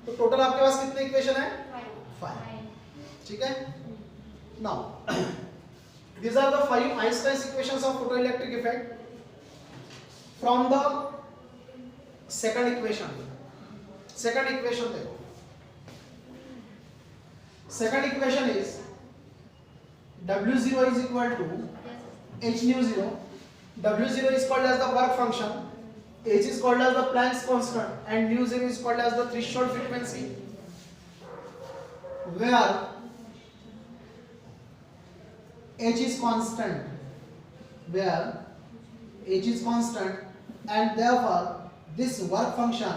तो टोटल आपके पास कितने इक्वेशन है? 5. ठीक है. Now these are the 5 Einstein's equations of photoelectric effect from the second equation. Second equation देखो. Second equation is W0 is equal to h nu 0. W0 is called as the work function, h is called as the Planck's constant, and nu 0 is called as the threshold frequency, where h is constant, and therefore this work function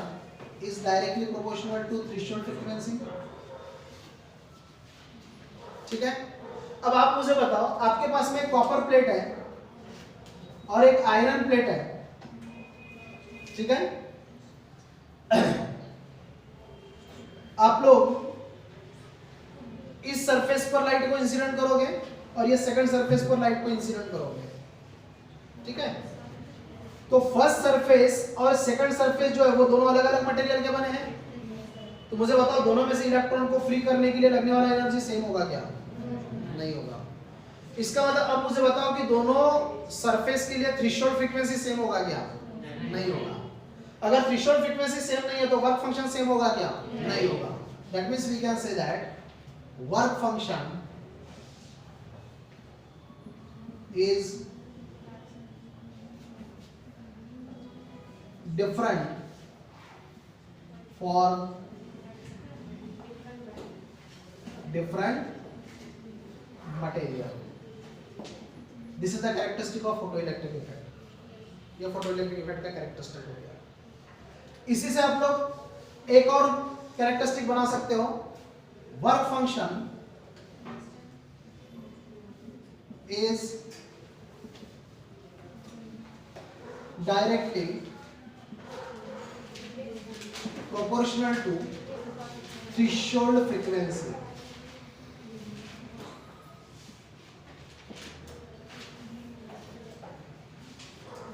is directly proportional to threshold frequency. ठीक है. अब आप मुझे बताओ, आपके पास में एक copper plate है और एक आयरन प्लेट है. ठीक है. आप लोग इस सरफेस पर लाइट को इंसिडेंट करोगे और ये सेकंड सरफेस पर लाइट को इंसिडेंट करोगे. ठीक है. तो फर्स्ट सरफेस और सेकंड सरफेस जो है वो दोनों अलग अलग मटेरियल के बने हैं. तो मुझे बताओ, दोनों में से इलेक्ट्रॉन को फ्री करने के लिए लगने वाला एनर्जी सेम होगा क्या? नहीं होगा. इसका मतलब अब मुझे बताओ कि दोनों सरफेस के लिए थ्रेशोल्ड फ्रीक्वेंसी सेम होगा क्या? नहीं होगा. अगर थ्रेशोल्ड फ्रीक्वेंसी सेम नहीं है तो वर्क फंक्शन सेम होगा क्या? नहीं होगा. That means we can say that work function is different for different material. This is the characteristic of photoelectric effect. ये photoelectric effect का characteristic हो गया. इसी से आप लोग एक और characteristic बना सकते हो. Work function is directly proportional to threshold frequency.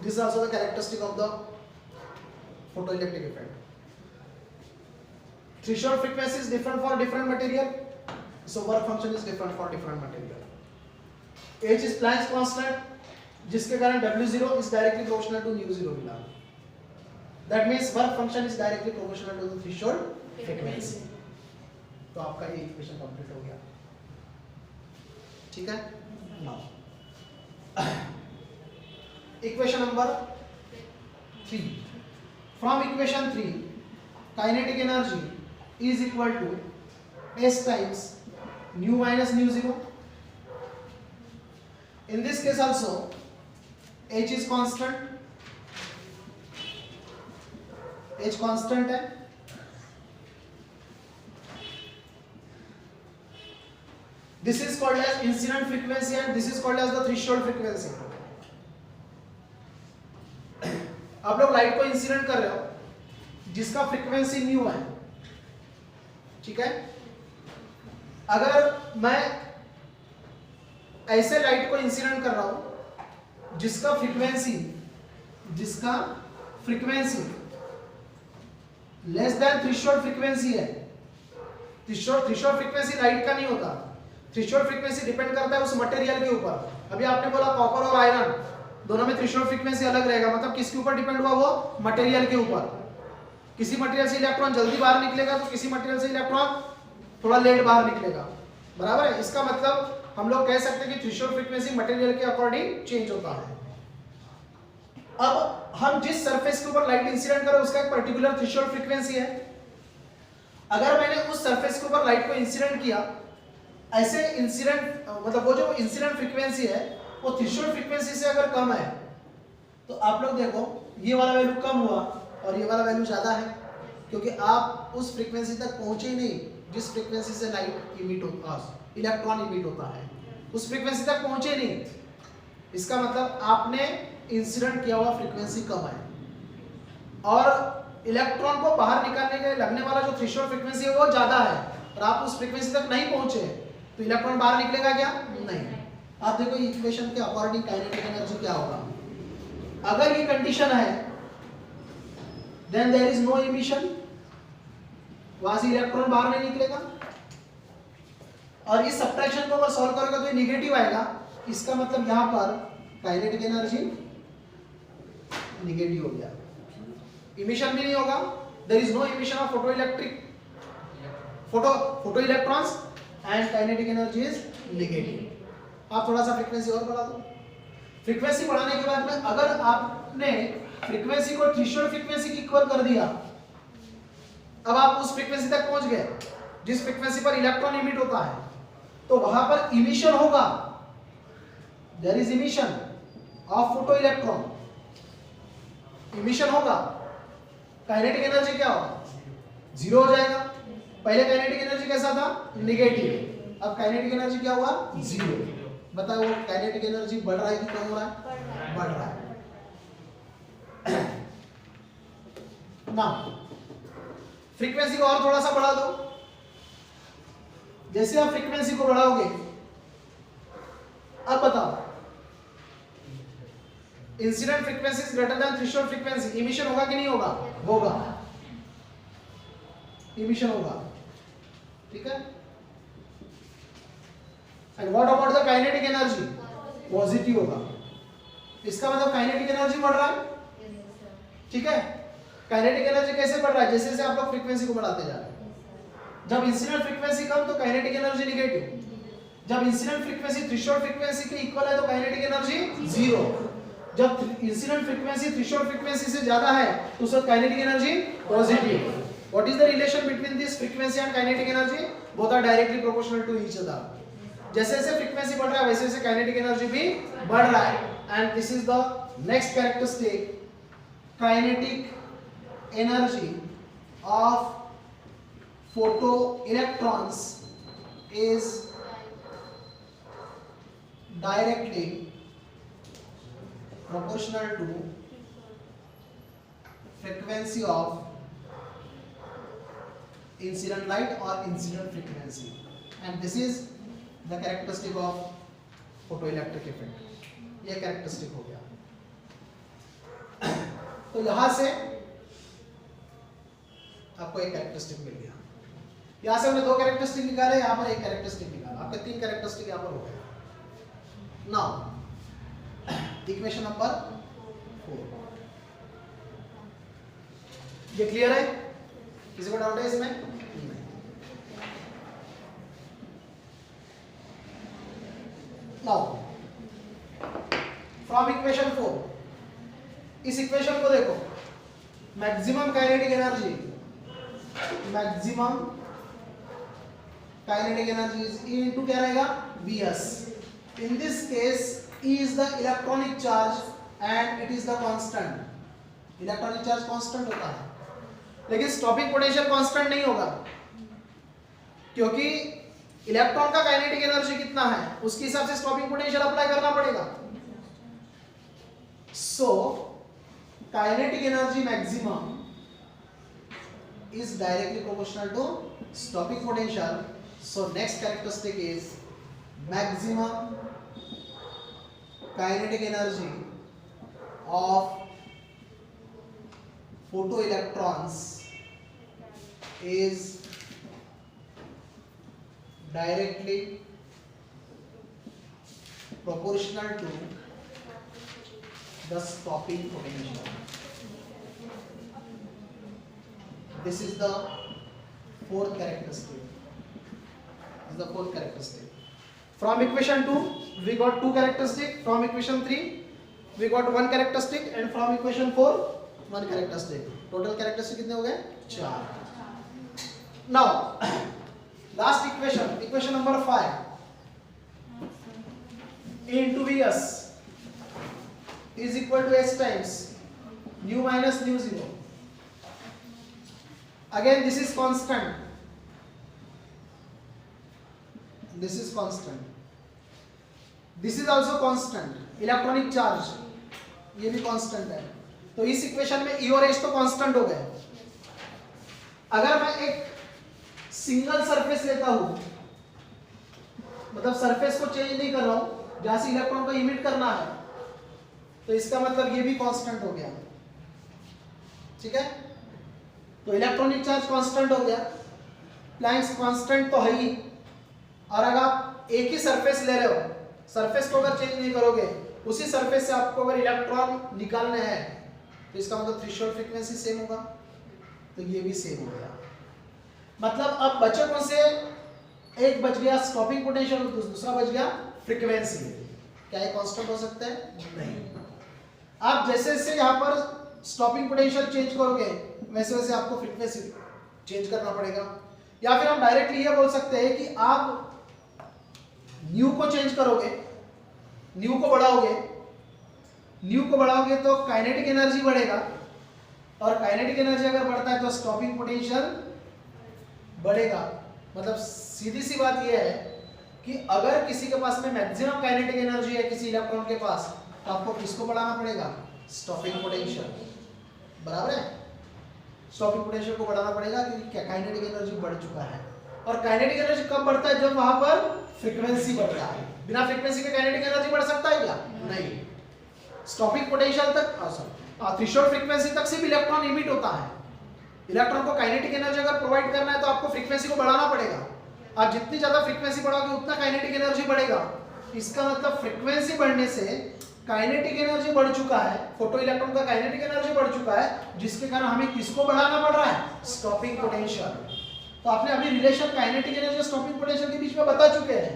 This is also the characteristic of the photoelectric effect. Threshold frequency is different for different material, so work function is different for different material. H is Planck's constant, जिसके कारण W0 is directly proportional to nu 0 मिला. That means work function is directly proportional to the threshold frequency. तो आपका ये equation complete हो गया. ठीक है. Now equation number 3. From equation 3, kinetic energy is equal to S times nu minus nu 0. In this case also H is constant. H constant है. This is called as incident frequency and this is called as the threshold frequency. आप लोग light को incident कर रहे हो जिसका frequency new है. ठीक है. अगर मैं ऐसे लाइट को इंसिडेंट कर रहा हूं जिसका frequency less than threshold frequency है. थ्रेशोल्ड फ्रीक्वेंसी लाइट का नहीं होता. थ्रेशोल्ड फ्रीक्वेंसी डिपेंड करता है उस मटेरियल के ऊपर. अभी आपने बोला कॉपर और आयरन दोनों में थ्रेशोल्ड फ्रीक्वेंसी अलग रहेगा, मतलब किसके ऊपर डिपेंड हुआ? वो मटेरियल के ऊपर. किसी मटेरियल से इलेक्ट्रॉन जल्दी बाहर निकलेगा तो किसी मटेरियल से इलेक्ट्रॉन थोड़ा लेट बाहर निकलेगा. बराबर है. इसका मतलब हम लोग कह सकते हैं कि थ्रेशोल्ड फ्रीक्वेंसी मटेरियल के अकॉर्डिंग चेंज होता है. अब हम जिस सरफेस के ऊपर लाइट इंसिडेंट कर रहे हैं उसका एक पर्टिकुलर थ्रेशोल्ड फ्रीक्वेंसी है. अगर मैंने उस सरफेस के ऊपर लाइट को इंसिडेंट किया, ऐसे इंसिडेंट मतलब वो जो इंसिडेंट फ्रीक्वेंसी है वो थ्रेशोल्ड फ्रीक्वेंसी से अगर कम है तो आप लोग देखो ये वाला वैल्यू कम हुआ और ये वाला वैल्यू ज्यादा है, क्योंकि आप उस फ्रीक्वेंसी तक पहुंचे ही नहीं जिस फ्रीक्वेंसी से लाइट इमिट होता है, इलेक्ट्रॉन इमिट होता है. उस फ्रीक्वेंसी तक पहुंचे नहीं. इसका मतलब आपने इंसिडेंट किया हुआ फ्रीक्वेंसी कम है और इलेक्ट्रॉन को बाहर निकालने के लिए लगने वाला जो थ्रेशोल्ड फ्रीक्वेंसी है वो ज्यादा है और आप उस फ्रीक्वेंसी तक नहीं पहुंचे तो इलेक्ट्रॉन बाहर निकलेगा क्या? नहीं. आप देखो इक्वेशन के अकॉर्डिंग काइनेटिक एनर्जी क्या होगा. अगर ये कंडीशन है then there is no emission वहां से इलेक्ट्रॉन बाहर नहीं निकलेगा। और इस सब्ट्रैक्शन को अगर सॉल्व करोगे तो ये निगेटिव आएगा, इसका मतलब यहां पर काइनेटिक एनर्जी निगेटिव हो गया, इमिशन भी नहीं होगा, there is no emission of photo electrons and kinetic energy is negative. आप थोड़ा सा फ्रीक्वेंसी और बढ़ा दो। फ्रीक्वेंसी बढ़ाने के बाद में अगर आपने फ्रीक्वेंसी को थ्रेशोल्ड फ्रीक्वेंसी की इक्वल कर दिया, अब आप उस फ्रीक्वेंसी तक पहुंच गए जिस फ्रीक्वेंसी पर इलेक्ट्रॉन इमिट होता है, तो वहां पर इमिशन होगा, there is emission of photo electron, emission होगा, काइनेटिक एनर्जी क्या होगा, जीरो हो जाएगा। पहले काइनेटिक एनर्जी कैसा था, निगेटिव, अब काइनेटिक एनर्जी क्या हुआ, जीरो। बताओ काइनेटिक एनर्जी बढ़ रहा है कि कम हो रहा है, बढ़ रहा है। ना फ्रीक्वेंसी को और थोड़ा सा बढ़ा दो। जैसे आप फ्रीक्वेंसी को बढ़ाओगे, अब बताओ incident frequency is greater than threshold frequency, emission होगा कि नहीं होगा, होगा, इमिशन होगा, ठीक है। And what about the kinetic energy, positive होगा, इसका मतलब काइनेटिक एनर्जी बढ़ रहा है, ठीक है। काइनेटिक एनर्जी कैसे बढ़ रहा है, जैसे जैसे आप लोग फ्रीक्वेंसी को बढ़ाते जा रहे हैं। जब इंसिडेंट फ्रीक्वेंसी कम तो काइनेटिक एनर्जी निगेटिव, जब इंसिडेंट फ्रीक्वेंसी थ्रेशोल्ड फ्रीक्वेंसी के इक्वल है तो काइनेटिक एनर्जी जीरो, जब इंसिडेंट फ्रीक्वेंसी थ्रेशोल्ड फ्रीक्वेंसी से ज्यादा है तो उसका kinetic energy positive. What is the relation between this frequency and kinetic energy, both are directly proportional to each other. जैसे जैसे फ्रीक्वेंसी बढ़ रहा है वैसे वैसे काइनेटिक एनर्जी भी बढ़ रहा है। And this is the next characteristic, kinetic energy of photoelectrons is directly proportional to frequency of incident light or incident frequency, and this is the characteristic of photoelectric effect। ये characteristic हो गया। तो यहां से आपको एक कैरेक्टरिस्टिक मिल गया, यहां से हमने दो कैरेक्टरिस्टिक निकाले, यहां पर एक कैरेक्टरिस्टिक निकाला, आपके तीन कैरेक्टरिस्टिक यहां पर हो गए। नाउ इक्वेशन नंबर 4, ये क्लियर है, किसी को डाउट है इसमें? नाउ फ्रॉम इक्वेशन 4, इस इक्वेशन को देखो, maximum kinetic energy, maximum kinetic energy is E into क्या रहेगा, Vs। In this case E is the electronic charge and it is the constant. Electronic charge constant होता है, लेकिन स्टॉपिंग पोटेंशियल कांस्टेंट नहीं होगा, क्योंकि इलेक्ट्रॉन का काइनेटिक एनर्जी कितना है उसके हिसाब से स्टॉपिंग पोटेंशियल अप्लाई करना पड़ेगा। So kinetic energy maximum is directly proportional to stopping potential. So next characteristic is maximum kinetic energy of photoelectrons is directly proportional to the stopping potential. This is the fourth characteristic. This is the fourth characteristic. From equation 2 we got two characteristic, from equation 3 we got one characteristic, and from equation 4 one characteristic. Total characteristic कितने हो गए, 4. Now last equation, equation number 5, A into Vs is equal to S times nu minus nu 0. Again this is constant, this is constant, this is also constant, electronic charge ये भी constant है। तो इस equation में E और H तो constant हो गए। अगर मैं एक सिंगल सरफेस लेता हूं, मतलब सरफेस को चेंज नहीं कर रहा हूं, जहां से इलेक्ट्रॉन को इमिट करना है, तो इसका मतलब ये भी कांस्टेंट हो गया, ठीक है। तो इलेक्ट्रॉनिक चार्ज कांस्टेंट हो गया, प्लैंक्स कांस्टेंट तो है ही, और अगर आप एक ही सरफेस ले रहे हो, सरफेस को अगर चेंज नहीं करोगे, उसी सरफेस से आपको अगर इलेक्ट्रॉन निकालने हैं, तो इसका मतलब थ्रेशोल्ड फ्रीक्वेंसी सेम होगा, तो ये भी सेम हो गया। मतलब अब बचे कौन से, एक बच गया स्टॉपिंग पोटेंशियल, दूसरा बच गया फ्रीक्वेंसी। क्या ये कांस्टेंट हो सकता है? नहीं। आप जैसे जैसे यहाँ पर स्टॉपिंग पोटेंशियल चेंज करोगे, वैसे वैसे आपको फ्रीक्वेंसी चेंज करना पड़ेगा। या फिर हम डायरेक्टली ये बोल सकते हैं कि आप न्यू को चेंज करोगे, न्यू को बढ़ाओगे तो काइनेटिक एनर्जी बढ़ेगा, और काइनेटिक एनर्जी अगर बढ़ता है तो स्टॉपिंग पोटेंशियल बढ़ेगा। मतलब सीधी सी बात यह है कि अगर किसी के पास में मैक्सिमम काइनेटिक एनर्जी है किसी इलेक्ट्रॉन के पास, तो आपको किसको बढ़ाना पड़ेगा? Stopping potential. बराबर है, स्टॉपिंग पोटेंशियल को बढ़ाना पड़ेगा, क्योंकि काइनेटिक एनर्जी बढ़ चुका है। और काइनेटिक एनर्जी कब बढ़ता है? जब वहां पर फ्रीक्वेंसी बढ़ता है। बिना फ्रीक्वेंसी के काइनेटिक एनर्जी बढ़ सकता है क्या? नहीं। स्टॉपिंग पोटेंशियल तक, थ्रेशोल्ड फ्रीक्वेंसी तक सिर्फ इलेक्ट्रॉन इमिट होता है। इलेक्ट्रॉन को काइनेटिक एनर्जी अगर प्रोवाइड करना है तो आपको फ्रीक्वेंसी को बढ़ाना पड़ेगा। आप जितनी ज्यादा फ्रीक्वेंसी बढ़ाओगे उतना काइनेटिक एनर्जी बढ़ेगा। इसका मतलब फ्रीक्वेंसी बढ़ने से काइनेटिक एनर्जी बढ़ चुका है, फोटो इलेक्ट्रॉन का काइनेटिक एनर्जी बढ़ चुका है, जिसके कारण हमें किसको बढ़ाना पड़ रहा है? Stopping potential. तो आपने अभी रिलेशन काइनेटिक एनर्जी और स्टॉपिंग पोटेंशियल के बीच में बता चुके हैं।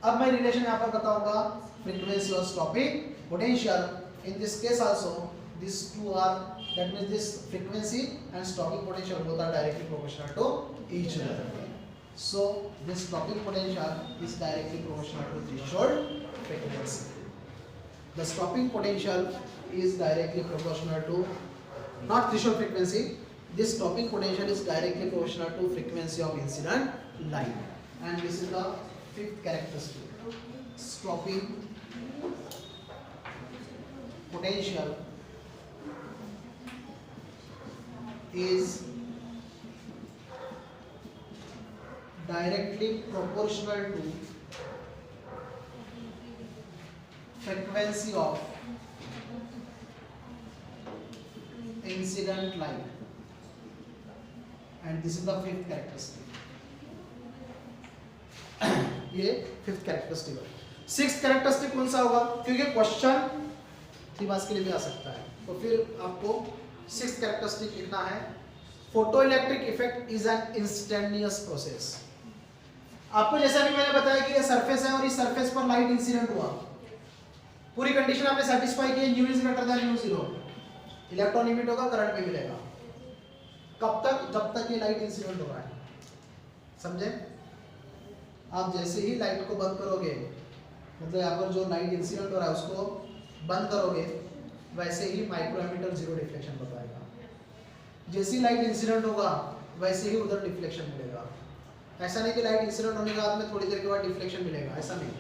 अब मैं रिलेशन यहाँ पर बताऊंगा फ्रीक्वेंसी और stopping potential. In this case also these two are, that means this frequency and stopping potential both are directly proportional to each other. So this stopping potential is directly proportional to threshold frequency. The stopping potential is directly proportional to, not threshold frequency, this stopping potential is directly proportional to frequency of incident light, and this is the fifth characteristic. Stopping potential is directly proportional to frequency of incident light, and this is the fifth characteristic. ये fifth characteristic है। Sixth characteristic कौन सा होगा? क्योंकि question 3 marks के लिए भी आ सकता है, तो फिर आपको सिक्स्थ कैरेक्टरिस्टिक लिखना है। Photo electric effect is an instantaneous process. आपको जैसे अभी मैंने बताया कि ये सरफेस है और इस सरफेस पर लाइट इंसिडेंट हुआ, पूरी कंडीशन आपने सेटिस्फाई की, new is greater than mu zero, electron emit होगा, करंट भी मिलेगा। कब तक? जब तक ये लाइट इंसिडेंट हो रहा है। समझे? आप जैसे ही लाइट को बंद करोगे, मतलब यहाँ पर जो लाइट इंसिडेंट हो रहा है उसको बंद करोगे, वैसे ही माइक्रोमीटर जीरो डिफ्लेक्शन बताएगा। जैसी लाइट इंसिडेंट होगा वैसे ही उधर डिफ्लेक्शन मिलेगा। ऐसा नहीं कि लाइट इंसिडेंट होने के बाद में थोड़ी देर के बाद डिफ्लेक्शन मिलेगा, ऐसा नहीं।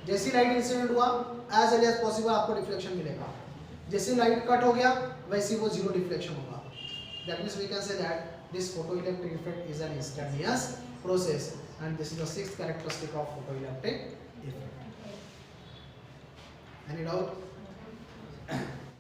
जैसी लाइट इंसिडेंट हुआ एज अर्ली एज पॉसिबल आपको डिफ्लेक्शन मिलेगा। जैसे लाइट कट हो गया वैसे वो जीरो डिफ्लेक्शन होगा। That means we can say that this photoelectric effect is an instantaneous process, and this is the sixth characteristic of photoelectric effect. Any doubt?